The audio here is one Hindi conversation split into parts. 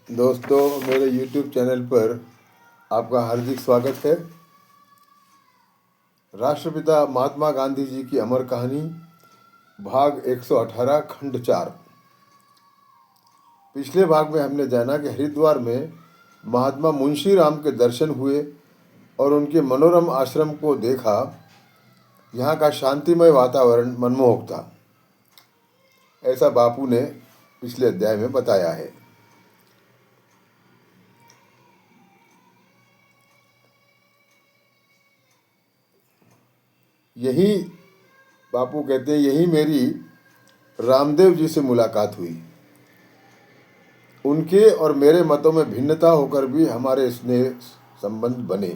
दोस्तों, मेरे YouTube चैनल पर आपका हार्दिक स्वागत है। राष्ट्रपिता महात्मा गांधी जी की अमर कहानी भाग 118 खंड 4। पिछले भाग में हमने जाना कि हरिद्वार में महात्मा मुंशी राम के दर्शन हुए और उनके मनोरम आश्रम को देखा। यहाँ का शांतिमय वातावरण मनमोहक था, ऐसा बापू ने पिछले अध्याय में बताया है। यही बापू कहते हैं, यही मेरी रामदेव जी से मुलाकात हुई। उनके और मेरे मतों में भिन्नता होकर भी हमारे स्नेह संबंध बने।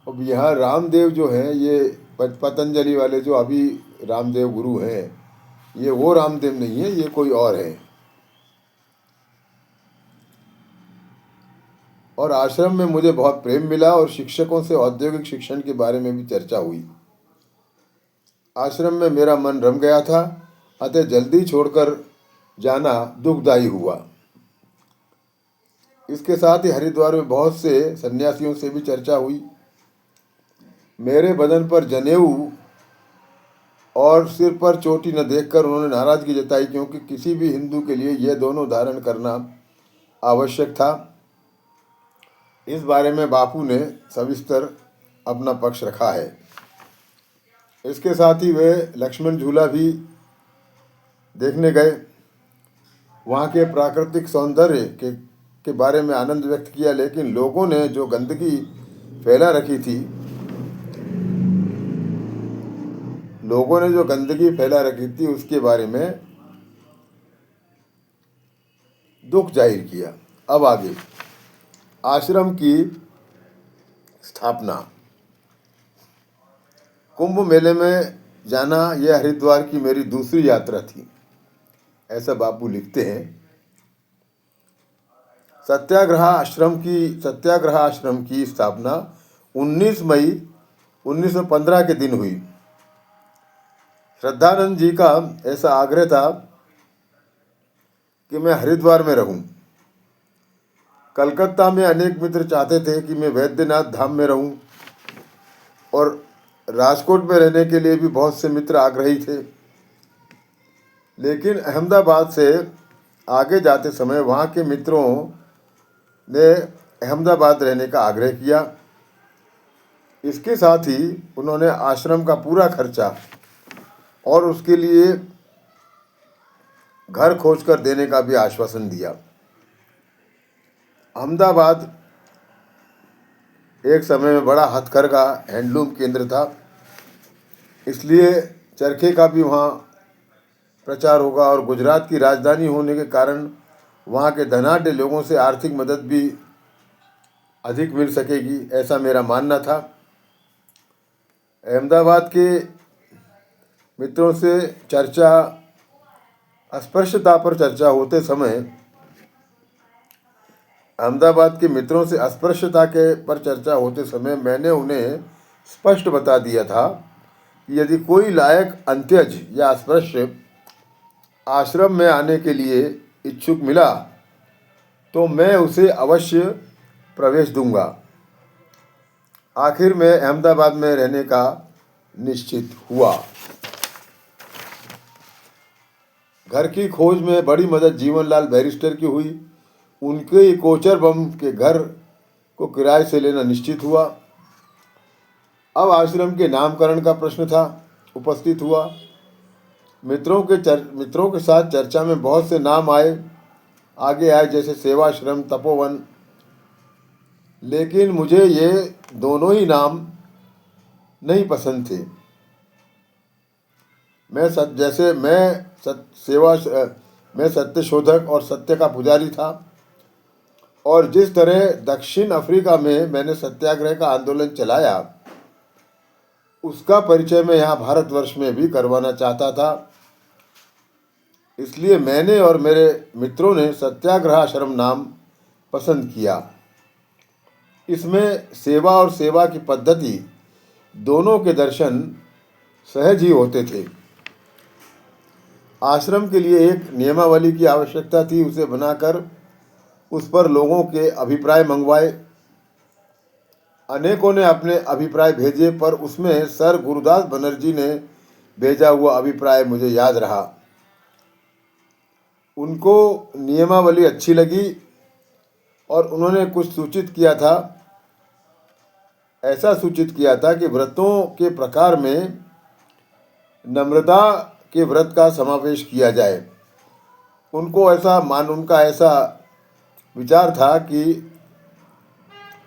अब यहाँ रामदेव जो हैं, ये पतंजलि वाले जो अभी रामदेव गुरु हैं, ये वो रामदेव नहीं है, ये कोई और है। और आश्रम में मुझे बहुत प्रेम मिला और शिक्षकों से औद्योगिक शिक्षण के बारे में भी चर्चा हुई। आश्रम में मेरा मन रम गया था, अतः जल्दी छोड़कर जाना दुखदायी हुआ। इसके साथ ही हरिद्वार में बहुत से सन्यासियों से भी चर्चा हुई। मेरे बदन पर जनेऊ और सिर पर चोटी न देखकर उन्होंने नाराजगी जताई, क्योंकि किसी भी हिंदू के लिए यह दोनों धारण करना आवश्यक था। इस बारे में बापू ने सविस्तर अपना पक्ष रखा है। इसके साथ ही वे लक्ष्मण झूला भी देखने गए। वहाँ के प्राकृतिक सौंदर्य के बारे में आनंद व्यक्त किया, लेकिन लोगों ने जो गंदगी फैला रखी थी उसके बारे में दुख जाहिर किया। अब आगे आश्रम की स्थापना। कुंभ मेले में जाना यह हरिद्वार की मेरी दूसरी यात्रा थी, ऐसा बापू लिखते हैं। सत्याग्रह आश्रम की स्थापना 19 मई 1915 के दिन हुई। श्रद्धानंद जी का ऐसा आग्रह था कि मैं हरिद्वार में रहूं। कलकत्ता में अनेक मित्र चाहते थे कि मैं वैद्यनाथ धाम में रहूं, और राजकोट में रहने के लिए भी बहुत से मित्र आग्रही थे। लेकिन अहमदाबाद से आगे जाते समय वहाँ के मित्रों ने अहमदाबाद रहने का आग्रह किया। इसके साथ ही उन्होंने आश्रम का पूरा खर्चा और उसके लिए घर खोजकर देने का भी आश्वासन दिया। अहमदाबाद एक समय में बड़ा हथकरघा हैंडलूम केंद्र था, इसलिए चरखे का भी वहाँ प्रचार होगा, और गुजरात की राजधानी होने के कारण वहाँ के धनाढ्य लोगों से आर्थिक मदद भी अधिक मिल सकेगी, ऐसा मेरा मानना था। अहमदाबाद के मित्रों से अस्पृश्यता पर चर्चा होते समय मैंने उन्हें स्पष्ट बता दिया था कि यदि कोई लायक अंत्यज या अस्पृश्य आश्रम में आने के लिए इच्छुक मिला तो मैं उसे अवश्य प्रवेश दूंगा। आखिर में अहमदाबाद में रहने का निश्चित हुआ। घर की खोज में बड़ी मदद जीवनलाल बैरिस्टर की हुई। उनके कोचर बम के घर को किराए से लेना निश्चित हुआ। अब आश्रम के नामकरण का प्रश्न उपस्थित हुआ। मित्रों के साथ चर्चा में बहुत से नाम आगे आए, जैसे सेवाश्रम, तपोवन। लेकिन मुझे ये दोनों ही नाम नहीं पसंद थे। मैं सत्य शोधक और सत्य का पुजारी था, और जिस तरह दक्षिण अफ्रीका में मैंने सत्याग्रह का आंदोलन चलाया, उसका परिचय मैं यहाँ भारतवर्ष में भी करवाना चाहता था। इसलिए मैंने और मेरे मित्रों ने सत्याग्रह आश्रम नाम पसंद किया। इसमें सेवा और सेवा की पद्धति दोनों के दर्शन सहज ही होते थे। आश्रम के लिए एक नियमावली की आवश्यकता थी, उसे बनाकर उस पर लोगों के अभिप्राय मंगवाए। अनेकों ने अपने अभिप्राय भेजे, पर उसमें सर गुरुदास बनर्जी ने भेजा हुआ अभिप्राय मुझे याद रहा। उनको नियमावली अच्छी लगी और उन्होंने कुछ सूचित किया था। ऐसा सूचित किया था कि व्रतों के प्रकार में नम्रता के व्रत का समावेश किया जाए। उनका ऐसा विचार था कि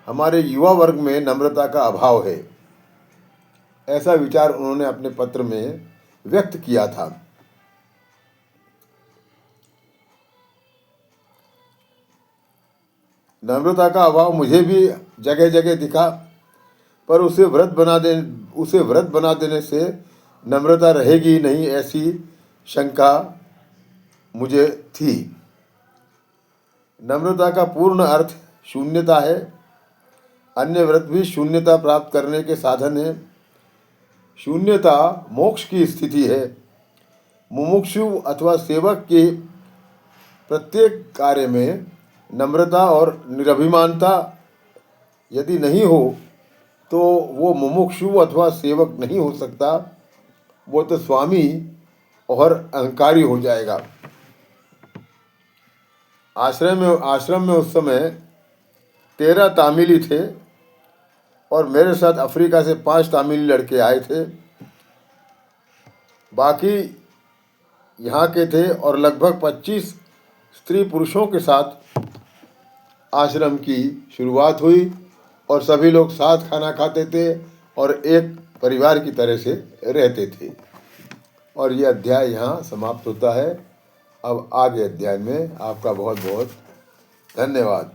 हमारे युवा वर्ग में नम्रता का अभाव है। ऐसा विचार उन्होंने अपने पत्र में व्यक्त किया था। नम्रता का अभाव मुझे भी जगह जगह दिखा, पर उसे व्रत बना देने से नम्रता रहेगी नहीं, ऐसी शंका मुझे थी। नम्रता का पूर्ण अर्थ शून्यता है। अन्य व्रत भी शून्यता प्राप्त करने के साधन है। शून्यता मोक्ष की स्थिति है। मुमुक्षु अथवा सेवक के प्रत्येक कार्य में नम्रता और निरभिमानता यदि नहीं हो तो वो मुमुक्षु अथवा सेवक नहीं हो सकता, वो तो स्वामी और अहंकारी हो जाएगा। आश्रम में उस समय 13 तामिली थे और मेरे साथ अफ्रीका से 5 तामिली लड़के आए थे। बाकी यहाँ के थे और लगभग 25 स्त्री पुरुषों के साथ आश्रम की शुरुआत हुई और सभी लोग साथ खाना खाते थे और एक परिवार की तरह से रहते थे। और ये अध्याय यहाँ समाप्त होता है। अब आगे अध्याय में आपका बहुत बहुत धन्यवाद।